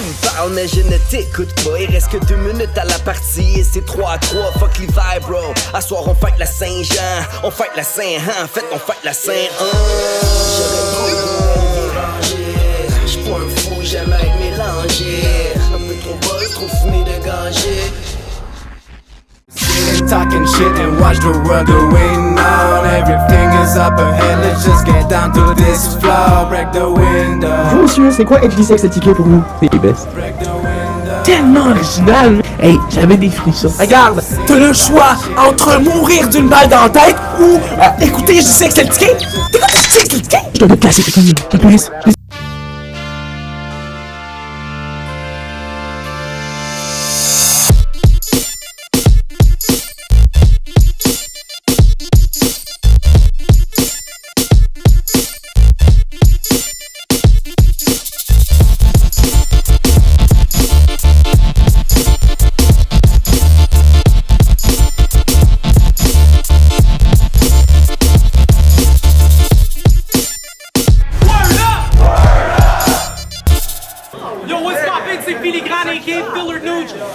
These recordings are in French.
me parles, mais je ne t'écoute pas. Il reste que 2 minutes à la partie et c'est 3-3. Fuck l'hiver, bro. À soir, on fight la Saint-Jean. On fight la Saint-Han. En fait, on fight la Saint-Han. J'aurais trop de ranger. J'suis pas un fou, j'aime être mélangé. Un peu trop buzz, trop fumé de gangé. Talking shit and watch the world going on. Everything is up ahead, let's just get down to this floor. Break the window. Bonjour monsieur, c'est quoi HD Sex Ticket pour vous? C'est les best. Tellement original! Hey, j'avais des frissons. Regarde, t'as le choix entre mourir d'une balle dans la tête ou écouter HD Sex Ticket. T'écoutes HD Sex Ticket? Je dois te placer, je te laisse.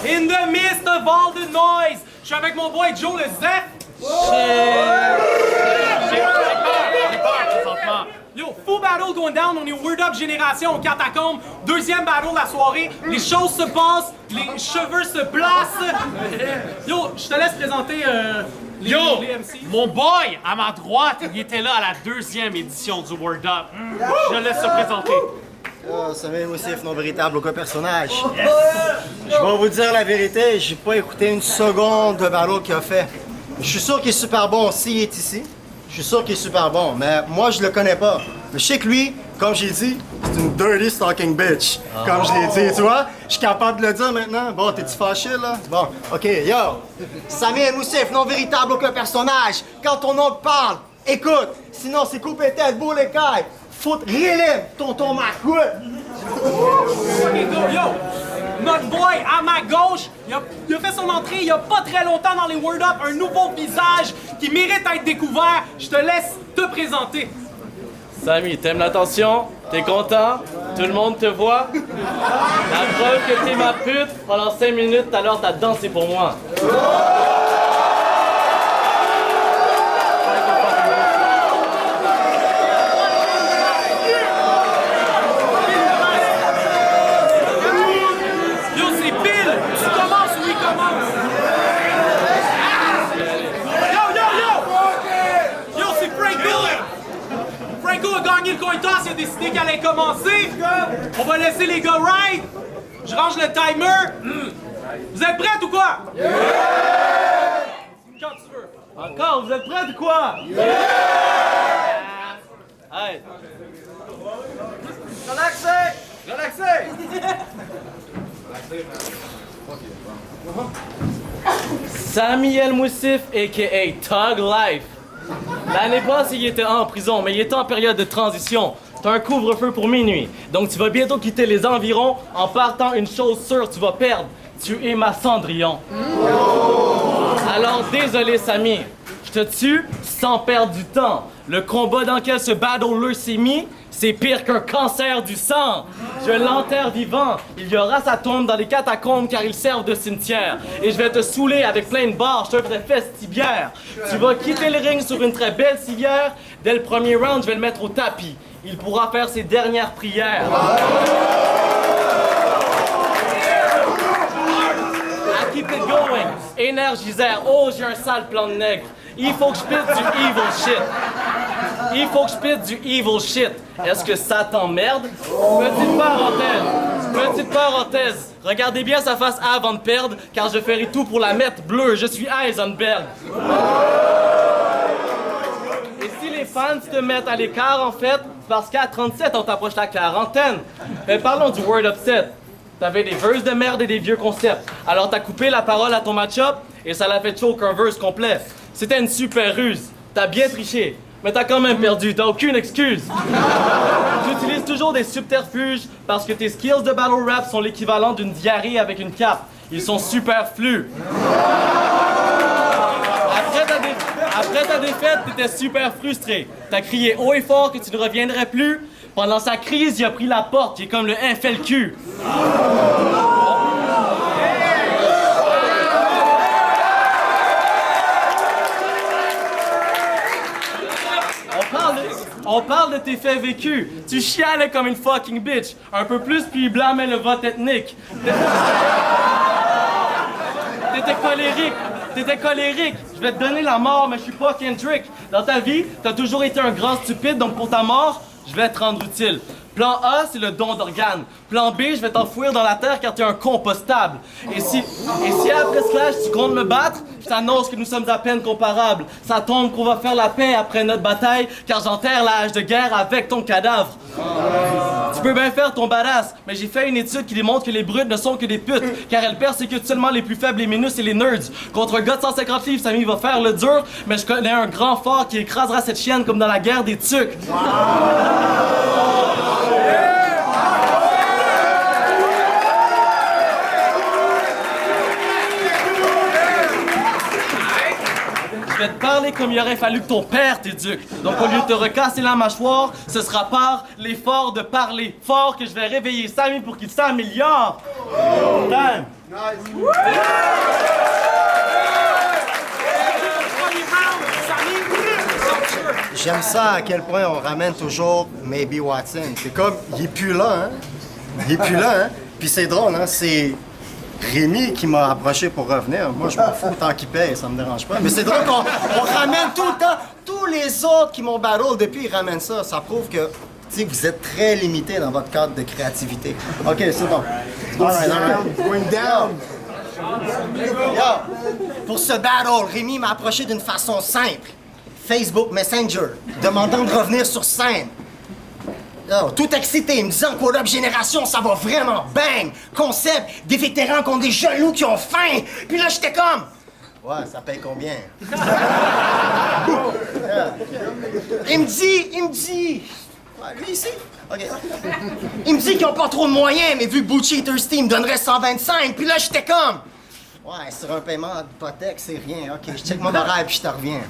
In the midst of all the noise, je suis avec mon boy Joe le Zef. Yo, full battle going down, on est Word Up Génération, au Catacombe. 2e battle de la soirée. Les choses se passent, les cheveux se placent. Yo, je te laisse présenter les MC. Mon boy, à ma droite, il était là à la 2e édition du Word Up. Je le laisse se présenter. Samir Moussif, non véritable, aucun personnage. Je vais vous dire la vérité, j'ai pas écouté une seconde de battle qu'il a fait. Je suis sûr qu'il est super bon s'il est ici. Je suis sûr qu'il est super bon, mais moi je le connais pas. Mais je sais que lui, comme j'ai dit, c'est une dirty stalking bitch. Comme je l'ai dit, tu vois? Je suis capable de le dire maintenant. Bon, t'es-tu fâché là? Bon, ok, yo! Samir Moussif, non véritable, aucun personnage. Quand ton oncle parle, écoute! Sinon c'est coupé tête, beau les cailles. Foot, relève, tonton Macoute! Yo, notre boy à ma gauche, il a fait son entrée il y a pas très longtemps dans les Word Up, un nouveau visage qui mérite d'être découvert. Je te laisse te présenter. Samy, t'aimes l'attention? T'es content? Tout le monde te voit? La preuve que t'es ma pute, pendant 5 minutes, tout à l'heure, t'as dansé pour moi. Le coin toss, il a décidé qu'elle allait commencer. On va laisser les gars ride. Je range le timer. Vous êtes prêts ou quoi? Yeah! Quand tu veux. Encore, vous êtes prêts ou quoi? Yeah! Hey. Relaxez! Samy El Moussif, a.k.a. Tug Life. L'année passée, il était en prison, mais il était en période de transition. T'as un couvre-feu pour minuit. Donc tu vas bientôt quitter les environs. En partant, une chose sûre, tu vas perdre. Tu es ma Cendrillon. Alors désolé, Samy. Je te tue sans perdre du temps. Le combat dans lequel ce battleur s'est mis, c'est pire qu'un cancer du sang. Je l'enterre vivant. Il y aura sa tombe dans les catacombes car ils servent de cimetière. Et je vais te saouler avec plein de barres, je te ferai festibière. Tu vas quitter le ring sur une très belle civière. Dès le premier round, je vais le mettre au tapis. Il pourra faire ses dernières prières. I keep it going. Énergisère. Oh, j'ai un sale plan de nègre. Il faut que je pite du evil shit. Il faut que je pite du evil shit. Est-ce que ça t'emmerde? Petite parenthèse. Regardez bien sa face avant de perdre, car je ferai tout pour la mettre bleue. Je suis Heisenberg. Et si les fans te mettent à l'écart, en fait, parce qu'à 37, on t'approche la quarantaine. Mais parlons du Word Upset. T'avais des verses de merde et des vieux concepts. Alors t'as coupé la parole à ton match-up et ça l'a fait choke un verse complet. C'était une super ruse. T'as bien triché, mais t'as quand même perdu. T'as aucune excuse. J'utilise toujours des subterfuges parce que tes skills de battle rap sont l'équivalent d'une diarrhée avec une cape. Ils sont superflus. Après ta défaite, t'étais super frustré. T'as crié haut et fort que tu ne reviendrais plus. Pendant sa crise, il a pris la porte, il est comme le FLQ. On parle de tes faits vécus. Tu chialais comme une fucking bitch. Un peu plus, puis il blâmait le vote ethnique. T'étais colérique. Je vais te donner la mort, mais je suis pas Kendrick. Dans ta vie, t'as toujours été un grand stupide, donc pour ta mort, je vais te rendre utile. Plan A, c'est le don d'organes. Plan B, je vais t'enfouir dans la terre car t'es un compostable. Et si après Slash, tu comptes me battre, je t'annonce que nous sommes à peine comparables. Ça tombe qu'on va faire la paix après notre bataille, car j'enterre la hache de guerre avec ton cadavre. Tu peux bien faire ton badass, mais j'ai fait une étude qui démontre que les brutes ne sont que des putes, car elles persécutent seulement les plus faibles, les minus et les nerds. Contre un gars de 150 livres, Samy va faire le dur, mais je connais un grand fort qui écrasera cette chienne comme dans la guerre des tucs. Je vais te parler comme il aurait fallu que ton père t'éduque. Donc au lieu de te recasser la mâchoire, ce sera par l'effort de parler fort que je vais réveiller Samy pour qu'il s'améliore. Damn. J'aime ça à quel point on ramène toujours Maybe Watson. C'est comme, il est plus là, hein? Il est plus là, hein? Puis c'est drôle, hein? C'est Rémi qui m'a approché pour revenir. Moi, je m'en fous tant qu'il paye, ça me dérange pas. Mais c'est drôle qu'on ramène tout le temps. Tous les autres qui m'ont battle depuis, ils ramènent ça. Ça prouve que, tu sais, vous êtes très limité dans votre cadre de créativité. OK, c'est bon. All right. Going down. Yo, pour ce battle, Rémi m'a approché d'une façon simple. Facebook Messenger, demandant de revenir sur scène. Oh, tout excité, me disant qu'au Up Génération, ça va vraiment bang! Concept, des vétérans contre des jeunes loups qui ont faim! Puis là, j'étais comme... Ouais, ça paye combien? Il me dit... Ouais, lui ici? OK. Il me dit qu'ils ont pas trop de moyens, mais vu que Bucci et Thirsty me donneraient 125, puis là, j'étais comme... Ouais, sur un paiement d'hypothèque, c'est rien. OK, je check mon horaire puis je te reviens.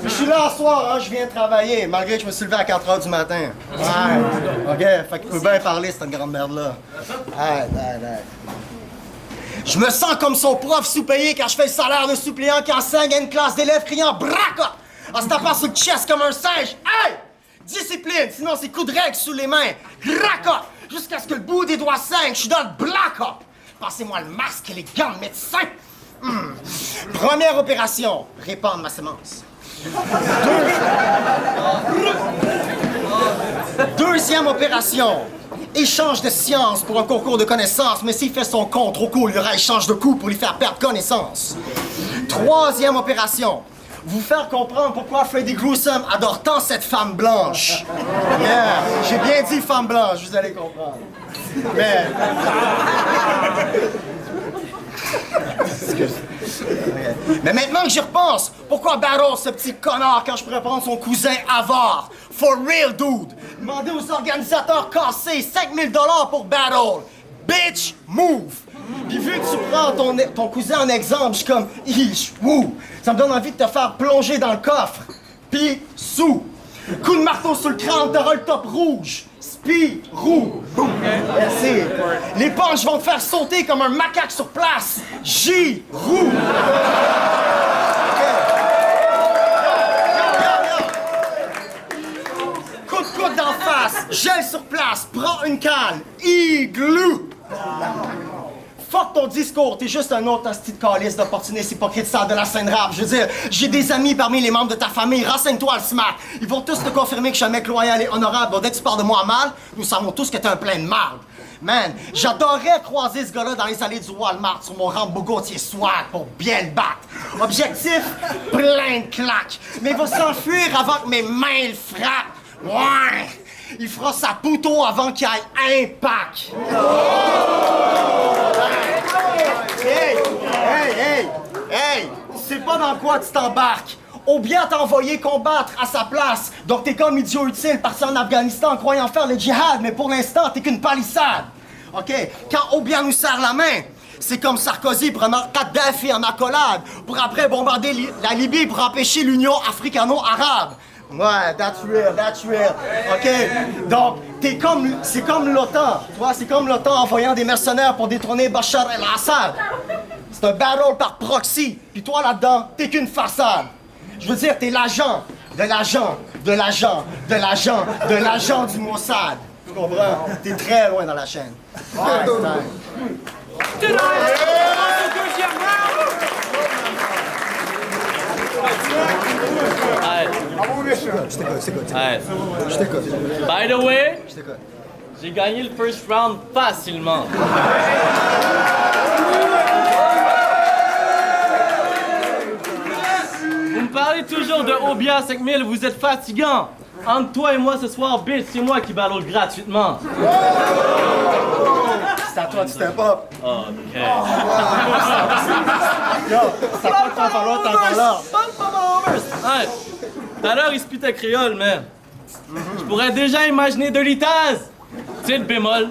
Je suis là ce soir, hein, je viens travailler, malgré que je me suis levé à 4 h du matin. Ouais, OK, fait qu'il peut bien parler, cette grande merde-là. Je me sens comme son prof sous-payé quand je fais le salaire de suppléant qui enseigne à une classe d'élèves criant « Braca » en se tapant sur le chest comme un singe. Hey! Discipline, sinon c'est coup de règle sous les mains. Braca! Jusqu'à ce que le bout des doigts saigne, je suis dans le black-up. Passez-moi le masque et les gants de médecin. Première opération, répandre ma semence. Deuxième opération, échange de science pour un concours de connaissances, mais s'il fait son compte trop cool, il y aura échange de coups pour lui faire perdre connaissance. Troisième opération, vous faire comprendre pourquoi Freddy Gruesome adore tant cette femme blanche. Yeah, j'ai bien dit femme blanche, vous allez comprendre. Mais maintenant que j'y repense, pourquoi battle ce petit connard quand je pourrais prendre son cousin avare? For real, dude! Demandez aux organisateurs cassés 5000 $ pour battle. Bitch, move! Puis vu que tu prends ton cousin en exemple, je suis comme, ish, wouh! Ça me donne envie de te faire plonger dans le coffre. Puis, sous! Coup de marteau sur le crâne, t'auras le top rouge. Spirou. Merci. Les punches vont te faire sauter comme un macaque sur place. J-Roux. Coup de coude d'en face, gel sur place, prends une canne. Igloo. Fuck ton discours, t'es juste un autre hostie de calice d'opportuniste hypocrite sale de la scène rap. Je veux dire, j'ai des amis parmi les membres de ta famille, renseigne-toi le smart. Ils vont tous te confirmer que je suis un mec loyal et honorable. Bon, dès que tu parles de moi mal, nous savons tous que t'es un plein de marde. Man, j'adorerais croiser ce gars-là dans les allées du Walmart sur mon Rambo Gauthier swag pour bien le battre. Objectif, plein de claques. Mais il va s'enfuir avant que mes mains le frappent. Ouais! Il fera sa pouto avant qu'il aille un pack. Hey! C'est pas dans quoi tu t'embarques. Obiang t'a envoyé combattre à sa place. Donc t'es comme idiot utile parti en Afghanistan croyant faire le djihad, mais pour l'instant t'es qu'une palissade. OK? Quand Obiang nous serre la main, c'est comme Sarkozy prenant Kadhafi en accolade pour après bombarder la Libye pour empêcher l'Union africano-arabe. Ouais, that's real. OK, donc, c'est comme l'OTAN, tu vois, c'est comme l'OTAN envoyant des mercenaires pour détrôner Bachar el-Assad. C'est un battle par proxy, puis toi là-dedans, t'es qu'une façade. Je veux dire, t'es l'agent du Mossad. Tu comprends? T'es très loin dans la chaîne. Ouais, Je t'écoute. By the way, j'ai gagné le first round facilement. Vous me parlez toujours de Obia 5000, vous êtes fatigant. Entre toi et moi ce soir, bitch, c'est moi qui battle gratuitement. C'est à toi de step up. OK. Yo, ça va t'en falloir, Ouais. Tout à l'heure, il spitait créole, mais je pourrais déjà imaginer Dirty Taz. Tu sais, le bémol.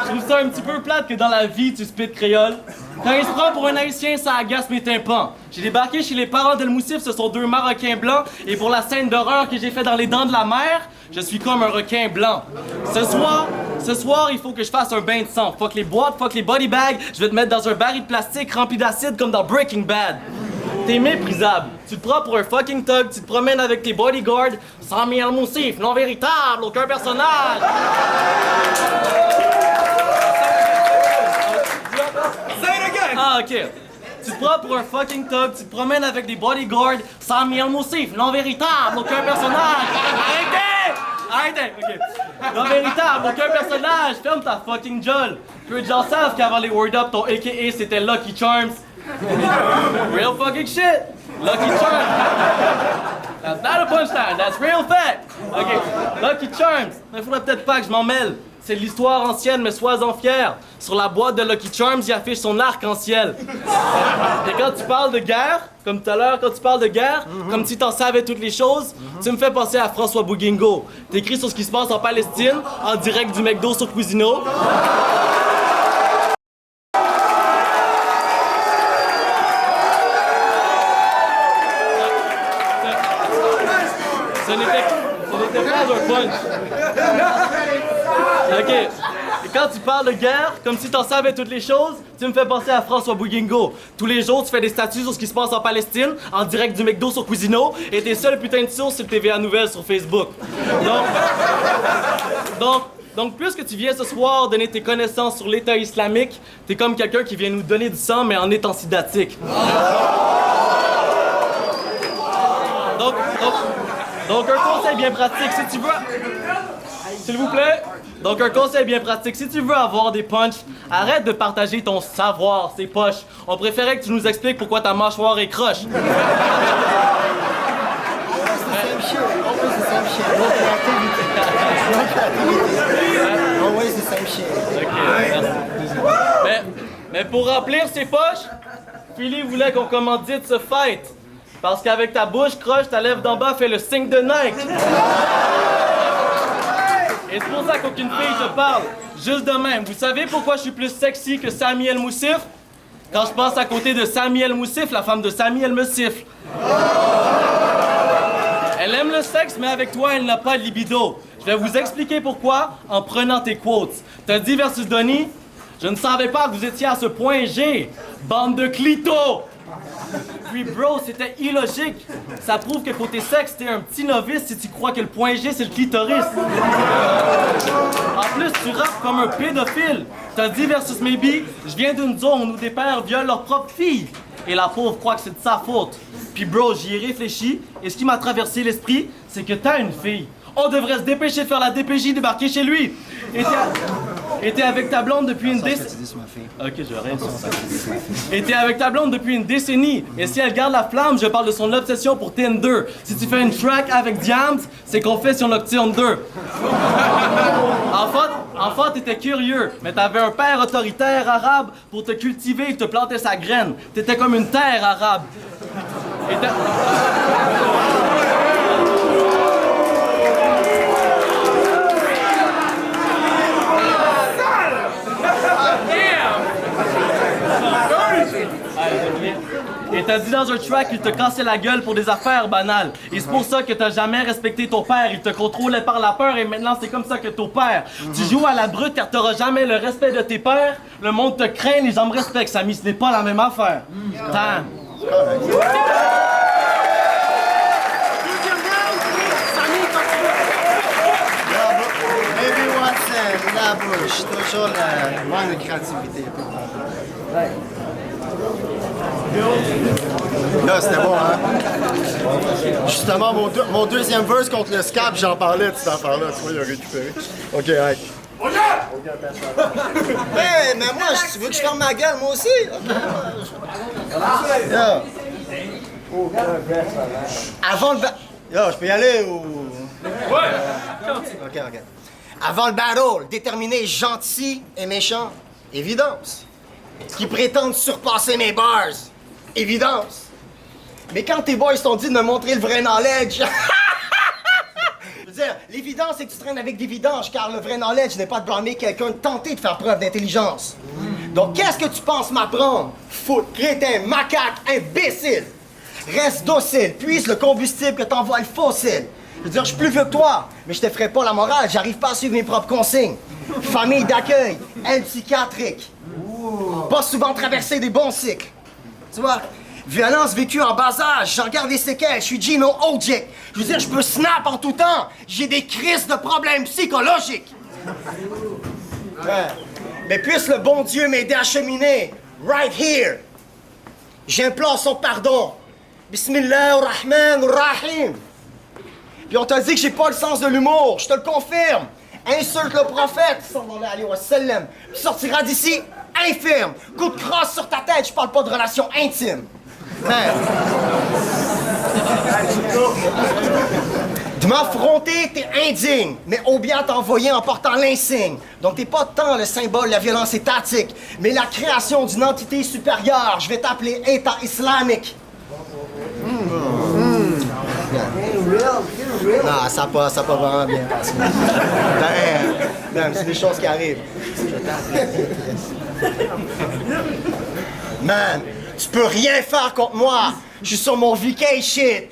Je trouve ça un petit peu plate que dans la vie, tu spites créole. Quand il se prend pour un haïtien, ça agace mes tympans. J'ai débarqué chez les parents d'El Moussif, ce sont deux Marocains blancs, et pour la scène d'horreur que j'ai fait dans Les Dents de la Mer, je suis comme un requin blanc. Ce soir, il faut que je fasse un bain de sang. Fuck les boîtes, fuck les body bags, je vais te mettre dans un baril de plastique rempli d'acide comme dans Breaking Bad. T'es méprisable. Tu te prends pour un fucking thug, tu te promènes avec tes bodyguards, Sami El Moussif, non véritable, aucun personnage. Ah, OK. Tu te prends pour un fucking thug, tu te promènes avec des bodyguards, Sami El Moussif, non véritable, aucun personnage. Arrêtez! OK. Non véritable, aucun personnage. Ferme ta fucking gueule. Peu de gens savent qu'avant les Word Up, ton AKA c'était Lucky Charms. Real fucking shit! Lucky Charms! That's not a punchline, that's real fact! OK, Lucky Charms. Mais faudrait peut-être pas que je m'en mêle. C'est de l'histoire ancienne, mais sois-en fier. Sur la boîte de Lucky Charms, il affiche son arc-en-ciel. Et quand tu parles de guerre, comme tout à l'heure, quand tu parles de guerre, comme si t'en savais toutes les choses, tu me fais penser à François Bouguingo. T'écris sur ce qui se passe en Palestine, en direct du McDo sur Cuisino. Ce n'était pas un punch. OK. Et quand tu parles de guerre, comme si t'en savais toutes les choses, tu me fais penser à François Bouguingo. Tous les jours, tu fais des statuts sur ce qui se passe en Palestine, en direct du McDo sur Cuisino, et tes seules putains de sources, c'est le TVA Nouvelles sur Facebook. Donc, puisque tu viens ce soir donner tes connaissances sur l'État islamique, t'es comme quelqu'un qui vient nous donner du sang, mais en étant sidatique. Donc, un conseil bien pratique, si tu veux... S'il vous plaît. Donc, un conseil bien pratique, si tu veux avoir des punchs, arrête de partager ton savoir, c'est poche. On préférait que tu nous expliques pourquoi ta mâchoire est croche. Mais pour remplir ses poches, Philly voulait qu'on commandite ce fight. Parce qu'avec ta bouche croche, ta lèvre d'en bas fait le signe de Nike. Et c'est pour ça qu'aucune fille te parle. Juste de même. Vous savez pourquoi je suis plus sexy que Sami El Moussif? Quand je passe à côté de Sami El Moussif, la femme de Sami, elle me siffle. Elle aime le sexe, mais avec toi, elle n'a pas de libido. Je vais vous expliquer pourquoi en prenant tes quotes. T'as dit versus Donnie, je ne savais pas que vous étiez à ce point G. Bande de clitos! Puis bro, c'était illogique. Ça prouve que côté sexe, t'es un petit novice si tu crois que le point G, c'est le clitoris. En plus, tu rappes comme un pédophile. T'as dit versus Maybe, je viens d'une zone où des pères violent leur propre fille. Et la pauvre croit que c'est de sa faute. Puis bro, j'y ai réfléchi, et ce qui m'a traversé l'esprit, c'est que t'as une fille. On devrait se dépêcher de faire la DPJ débarquer chez lui. Et t'es avec ta blonde depuis une décennie. Ok, je rien sur ça. Et t'es avec ta blonde depuis une décennie. Et si elle garde la flamme, je parle de son obsession pour Tinder. Si tu fais une track avec Diams, c'est confession nocturne 2. Enfant, t'étais curieux, mais t'avais un père autoritaire arabe pour te cultiver et te planter sa graine. T'étais comme une terre arabe. Et Et t'as dit dans un track qu'il te cassait la gueule pour des affaires banales. Et c'est pour ça que t'as jamais respecté ton père. Il te contrôlait par la peur et maintenant c'est comme ça que t'opères. Tu joues à la brute car t'auras jamais le respect de tes pères. Le monde te craint, les gens me respectent. Samy, ce n'est pas la même affaire. Damn. Baby Watson, la bouche, toujours le manque de créativité. Là, c'était bon, hein? Justement, mon deuxième verse contre le scap, j'en parlais de cette affaire-là, tu vois, il a récupéré. Ok, hey. Hey, mais moi, tu veux que je ferme ma gueule, moi aussi? Yeah. Avant le Yo, je peux y aller ou... Ouais! Ok. Avant le battle, déterminé gentil et méchant, évidence. Qui prétendent surpasser mes bars, évidence. Mais quand tes boys t'ont dit de me montrer le vrai knowledge... Je veux dire, l'évidence, c'est que tu traînes avec des vidanges, car le vrai knowledge n'est pas de blâmer quelqu'un de tenter de faire preuve d'intelligence. Donc, qu'est-ce que tu penses m'apprendre? Foot, crétin, macaque, imbécile! Reste docile, puise le combustible que t'envoie le fossile. Je veux dire, je suis plus vieux que toi, mais je te ferai pas la morale, j'arrive pas à suivre mes propres consignes. Famille d'accueil, aide psychiatrique. Pas souvent traverser des bons cycles. Tu vois? Violence vécue en bas âge, j'en garde des séquelles, je suis Gino Ojek. Je veux dire, je peux snap en tout temps, j'ai des crises de problèmes psychologiques. Ouais. Mais puisse le bon Dieu m'aider à cheminer, right here. J'implore son pardon. Bismillahirrahmanirrahim. Puis on t'a dit que j'ai pas le sens de l'humour, je te le confirme. Insulte le prophète, sallallahu alayhi wa sallam. Tu sortiras d'ici infirme. Coup de crosse sur ta tête, je parle pas de relation intime. De m'affronter, t'es indigne, mais Obiat t'a envoyé en portant l'insigne. Donc t'es pas tant le symbole de la violence étatique, mais la création d'une entité supérieure. Je vais t'appeler État islamique. Non, ça pas vraiment bien passé. C'est des choses qui arrivent. Man, tu peux rien faire contre moi. Je suis sur mon VK shit.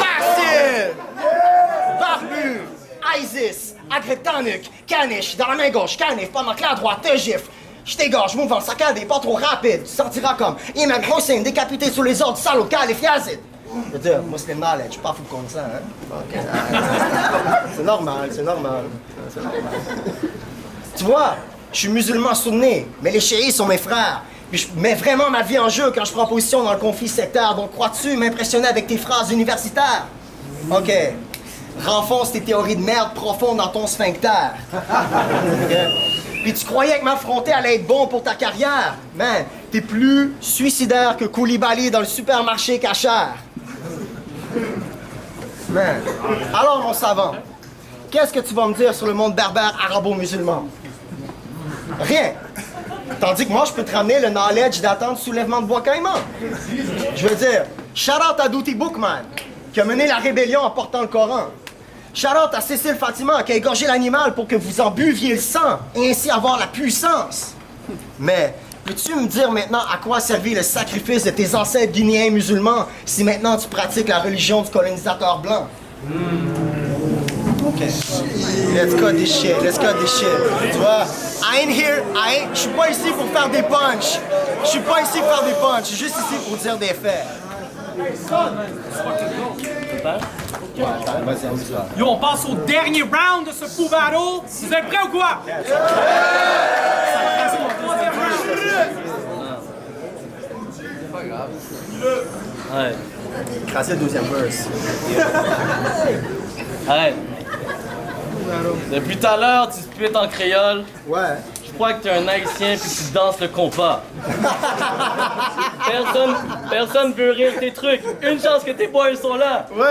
Facile. Barbu, ISIS, Agriptanuc, Caniche, dans la main gauche, Canif, pendant que la droite te gifle. Je t'égorge, mouvement saccadé, pas trop rapide. Tu sentiras comme Imam Hossein décapité sous les ordres salauds, Calif Yazid. Je veux dire, moi c'est mal, je suis pas fou comme ça, hein. Okay. C'est normal. Tu vois, je suis musulman sunni, mais les chéris sont mes frères. Puis je mets vraiment ma vie en jeu quand je prends position dans le conflit sectaire. Donc crois-tu m'impressionner avec tes phrases universitaires? Ok. Renfonce tes théories de merde profondes dans ton sphincter. Okay. Puis tu croyais que m'affronter allait être bon pour ta carrière? Man, t'es plus suicidaire que Koulibaly dans le supermarché cachère. Man. Alors, mon savant, qu'est-ce que tu vas me dire sur le monde berbère arabo-musulman? Rien. Tandis que moi, je peux te ramener le knowledge d'attendre soulèvement de Bois-Caïman. Je veux dire, shout-out à Douty Bookman, qui a mené la rébellion en portant le Coran. Shout-out à Cécile Fatima, qui a égorgé l'animal pour que vous en buviez le sang, et ainsi avoir la puissance. Mais, peux-tu me dire maintenant à quoi servit le sacrifice de tes ancêtres guinéens musulmans si maintenant tu pratiques la religion du colonisateur blanc? Ok. Let's cut this shit. Tu vois, je suis pas ici pour faire des punchs. Je suis juste ici pour dire des faits. Yo, on passe au dernier round de ce fou battle. Vous êtes prêts ou quoi? Ouais. Crasser le deuxième verse. Ouais. Depuis tout à l'heure, tu splits en créole. Ouais. Je crois que t'es un haïtien puis tu danses le compas. Personne veut rire tes trucs. Une chance que tes boys sont là. Ouais.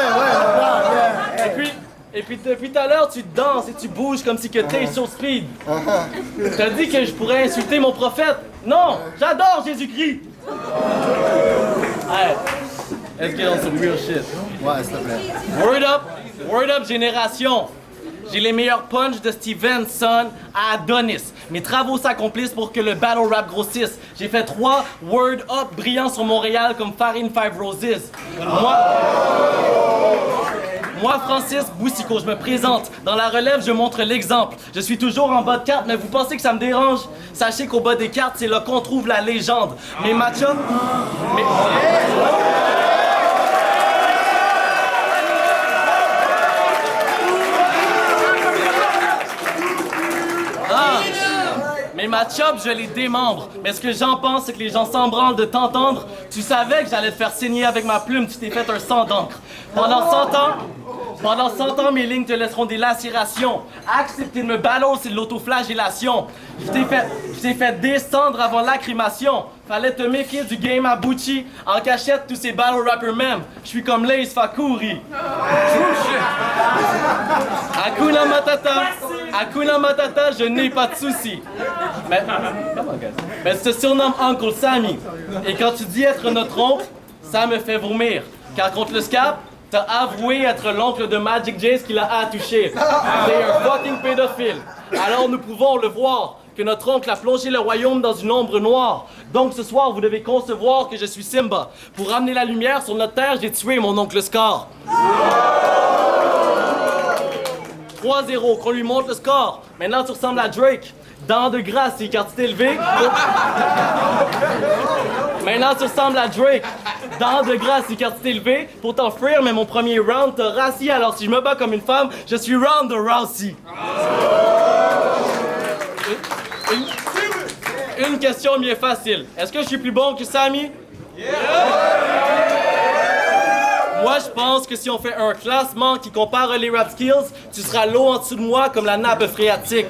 Et puis depuis tout à l'heure, tu danses et tu bouges comme si que t'es sur speed. T'as dit que je pourrais insulter mon prophète? Non, j'adore Jésus-Christ. Hey, let's get on some real shit. Ouais, s'il te plaît. Word up génération. J'ai les meilleurs punchs de Stevenson à Adonis. Mes travaux s'accomplissent pour que le battle rap grossisse. J'ai fait 3 Word Up brillants sur Montréal comme Farine 5 Roses. Moi, Francis Boussico, je me présente. Dans la relève, je montre l'exemple. Je suis toujours en bas de carte, mais vous pensez que ça me dérange? Sachez qu'au bas des cartes, c'est là qu'on trouve la légende. Mes match-ups... Mes match-ups, je les démembre. Mais ce que j'en pense, c'est que les gens s'en branlent de t'entendre. Tu savais que j'allais te faire saigner avec ma plume, tu t'es fait un sang d'encre. Pendant 100 ans, mes lignes te laisseront des lacérations. Accepter de me battle, c'est de l'autoflagellation. Je t'ai fait descendre avant lacrymation. Fallait te méfier du game à Bucci. En cachette, tous ces battle rappers même. Je suis comme Lace Fakuri. Hakuna Matata, je n'ai pas de soucis. Mais tu te surnommes Uncle Sammy. Et quand tu dis être notre oncle, ça me fait vomir. Car contre le scap, t'as avoué être l'oncle de Magic Jace qui l'a attouché. T'es un fucking pédophile. Alors nous pouvons le voir, que notre oncle a plongé le royaume dans une ombre noire. Donc ce soir, vous devez concevoir que je suis Simba. Pour ramener la lumière sur notre terre, j'ai tué mon oncle Scar. 3-0, qu'on lui montre le score. Maintenant, tu ressembles à Drake. Dents de grâce, c'est quand tu t'es élevé. Maintenant, tu ressembles à Drake. Dents de grâce, c'est quand tu t'es élevé. Pour t'enfuir, mais mon premier round t'a rassis. Alors si je me bats comme une femme, je suis Ronda Rousey. Une question bien facile. Est-ce que je suis plus bon que Sammy? Moi, je pense que si on fait un classement qui compare les rap skills, tu seras l'eau en dessous de moi comme la nappe phréatique.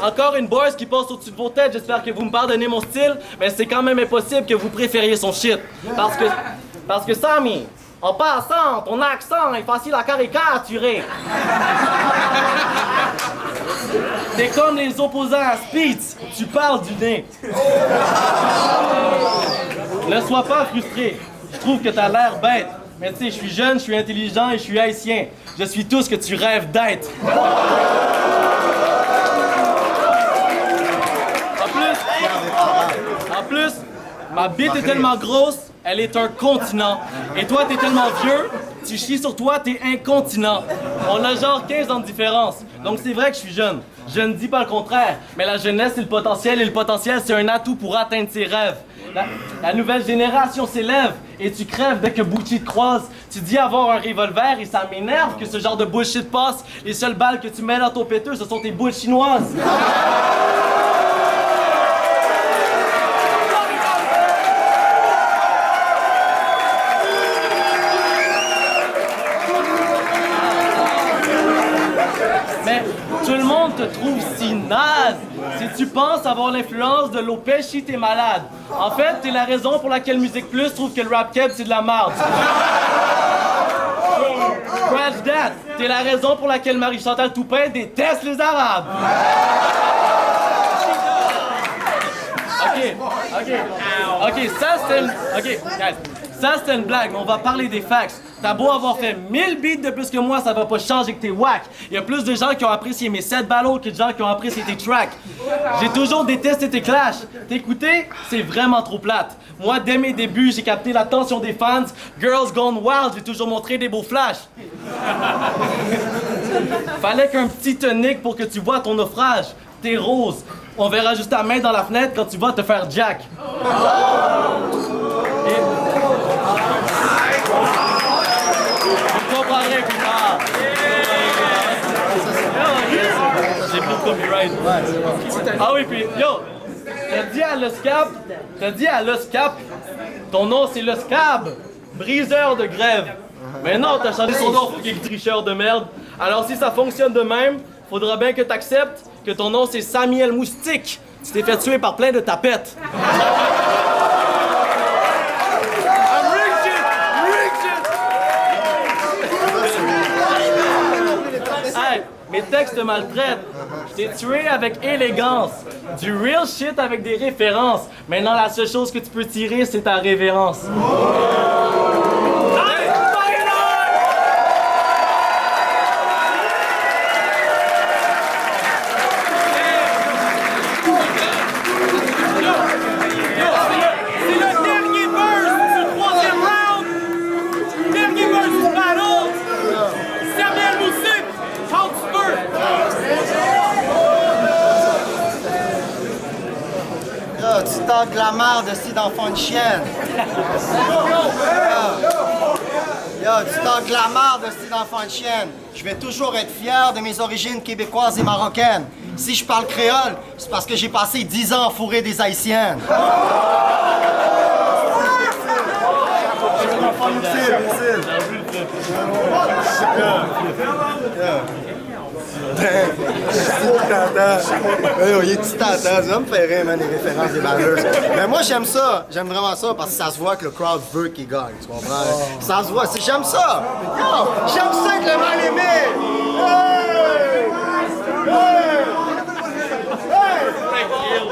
Encore une boys qui passe au-dessus de vos têtes. J'espère que vous me pardonnez mon style, mais c'est quand même impossible que vous préfériez son shit. Parce que Sammy, en passant, ton accent est facile à caricaturer. T'es comme les opposants à Spitz, tu parles du nez. Ne sois pas frustré. Je trouve que t'as l'air bête. Mais tu sais, je suis jeune, je suis intelligent et je suis haïtien. Je suis tout ce que tu rêves d'être. En plus, ma bite est tellement grosse, elle est un continent. Et toi, t'es tellement vieux, tu chies sur toi, t'es incontinent. On a genre 15 ans de différence. Donc c'est vrai que je suis jeune. Je ne dis pas le contraire. Mais la jeunesse, c'est le potentiel. Et le potentiel, c'est un atout pour atteindre ses rêves. La nouvelle génération s'élève et tu crèves dès que Bucci te croise. Tu dis avoir un revolver et ça m'énerve que ce genre de bullshit passe. Les seules balles que tu mets dans ton péteux, ce sont tes boules chinoises. Mais tout le monde te trouve si naze. Si tu penses avoir l'influence de Lopechi, t'es malade. En fait, t'es la raison pour laquelle Musique Plus trouve que le rap keb c'est de la merde. Scratch that! T'es la raison pour laquelle Marie-Chantal Toupin déteste les Arabes. Ok, ça c'était une blague, mais on va parler des facts. T'as beau avoir fait 1000 beats de plus que moi, ça va pas changer que t'es whack. Il y a plus de gens qui ont apprécié mes 7 battles que de gens qui ont apprécié tes tracks. J'ai toujours détesté tes clashs. T'écouter, c'est vraiment trop plate. Moi, dès mes débuts, j'ai capté l'attention des fans. Girls Gone Wild, j'ai toujours montré des beaux flashs. Fallait qu'un petit tonic pour que tu vois ton naufrage. T'es rose. On verra juste ta main dans la fenêtre quand tu vas te faire jack. Vous comprendrez plus tard. J'ai plus de copyright. Ah oui, puis yo, t'as dit à l'Oscap, ton nom c'est le Scab, briseur de grève. Mais non, t'as changé son nom, fucking tricheur de merde. Alors si ça fonctionne de même, faudra bien que t'acceptes que ton nom c'est Samuel Moustique. Tu t'es fait tuer par plein de tapettes. Hey, mes textes te maltraitent. Je t'ai tué avec élégance. Du real shit avec des références. Maintenant, la seule chose que tu peux tirer, c'est ta révérence. talk de la merde de d'enfant de chienne. Yo, tu talk de la merde de d'enfant de chienne. Je vais toujours être fier de mes origines québécoises et marocaines. Si je parle créole, c'est parce que j'ai passé 10 ans à fourrer des haïtiennes. Il est petit tata, ça me fait rire, man, les références des ballers. Mais moi, j'aime ça. J'aime vraiment ça parce que ça se voit que le crowd veut qu'il gagne, tu comprends? Ça se voit, j'aime ça. Yo, j'aime ça être le mal aimé.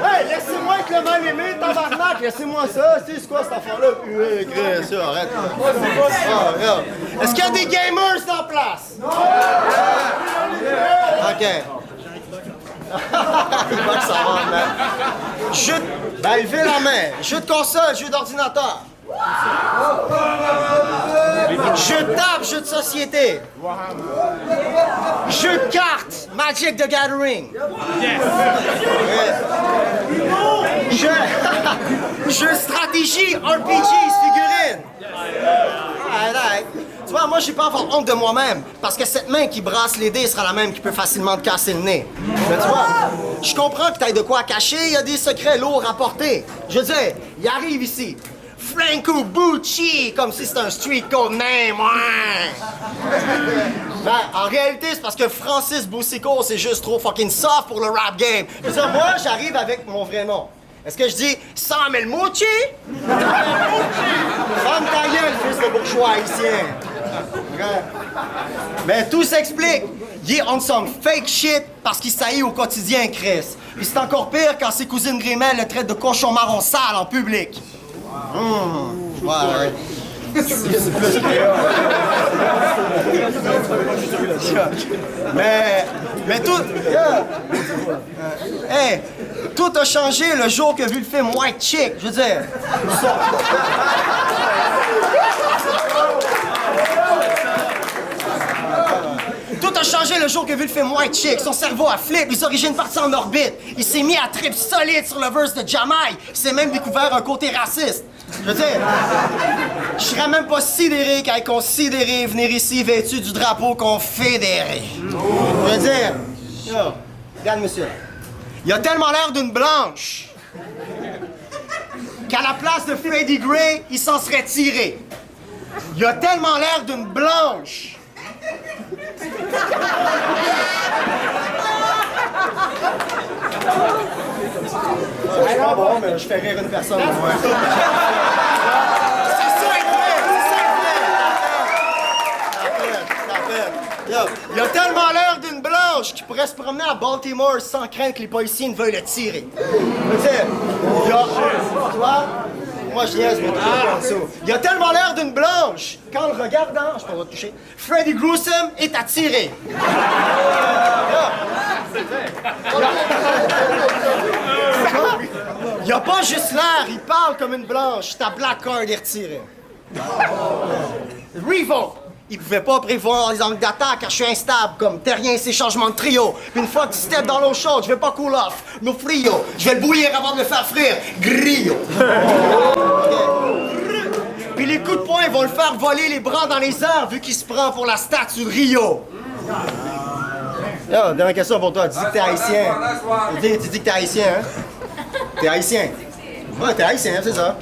Hey, laissez-moi être le mal aimé, tabarnak, laissez-moi ça. C'est quoi cette affaire-là? Ça, arrête. Est-ce qu'il y a des gamers en place? OK. Il va que ça va, man. Jeu de... Ben, levez la main. Jeu de console, jeu d'ordinateur. Jeu de table, jeu de société. Jeu de cartes, Magic the Gathering. Jeu de stratégie, RPG, figurine. Tu vois, moi, j'ai pas à avoir honte de moi-même, parce que cette main qui brasse les dés sera la même qui peut facilement te casser le nez. Mais tu vois, je comprends que t'aies de quoi cacher, il y a des secrets lourds à porter. Je veux dire, il arrive ici, Franco Bucci, comme si c'était un street code name, ouais. Ben, en réalité, c'est parce que Francis Boussico, c'est juste trop fucking soft pour le rap game. Je veux dire, moi, j'arrive avec mon vrai nom. Est-ce que je dis Sam El Mouchi? Ferme ta gueule, fils de bourgeois haïtien. Mais tout s'explique. Il est on some fake shit parce qu'il saillit au quotidien, Chris. Puis c'est encore pire quand ses cousines Grimel le traitent de cochon marron sale en public. Ouais. Mais tout... Hey, tout a changé le jour que vu le film White Chick, je veux dire. Tout a changé le jour que vu le film White Chick. Son cerveau a flip, les origines parties en orbite. Il s'est mis à trip solide sur le verse de Jamai. Il s'est même découvert un côté raciste. Je veux dire, je serais même pas sidéré qu'elle ait considéré venir ici vêtu du drapeau confédéré. Je veux dire, yo, regarde monsieur, il a tellement l'air d'une blanche qu'à la place de Freddie Gray, il s'en serait tiré. Il a tellement l'air d'une blanche. C'est pas bon, mais je fais rire une personne. C'est ça, il a tellement l'air d'une blanche qu'il pourrait se promener à Baltimore sans craindre que les policiers ne veuillent le tirer. Tu vois? Moi, je niaise, mais en dessous. Il a tellement l'air d'une blanche qu'en le regardant, je peux pas le toucher, Freddy Gruesome est attiré. Il a pas juste l'air, il parle comme une blanche. Ta black card est retirée. Revo! Il pouvait pas prévoir les angles d'attaque car je suis instable comme terrien ses changements de trio. Puis une fois que tu steps dans l'eau chaude, je vais pas cool off, no frio. Je vais le bouillir avant de le faire frire. Grillo! Puis les coups de poing vont le faire voler les bras dans les airs vu qu'il se prend pour la statue de Rio. Yo, dernière question pour toi. Tu dis que t'es haïtien. Tu dis que t'es haïtien, hein? T'es haïtien. Ouais, t'es haïtien, c'est ça.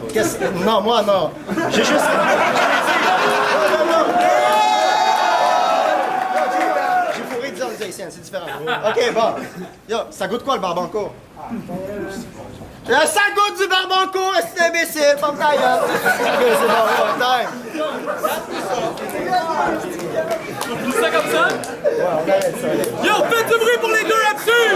Non, moi, non. J'ai juste... J'ai fourré 10 ans des haïtiens, c'est différent. OK, bon. Yo, ça goûte quoi, le barbancourt? Ça goûte du barbancourt, c'est imbécile. Ferme ta gueule. OK, c'est bon, time. On fait ça comme ça? Ouais, on arrête ça. Yo, faites du bruit pour les deux là-dessus!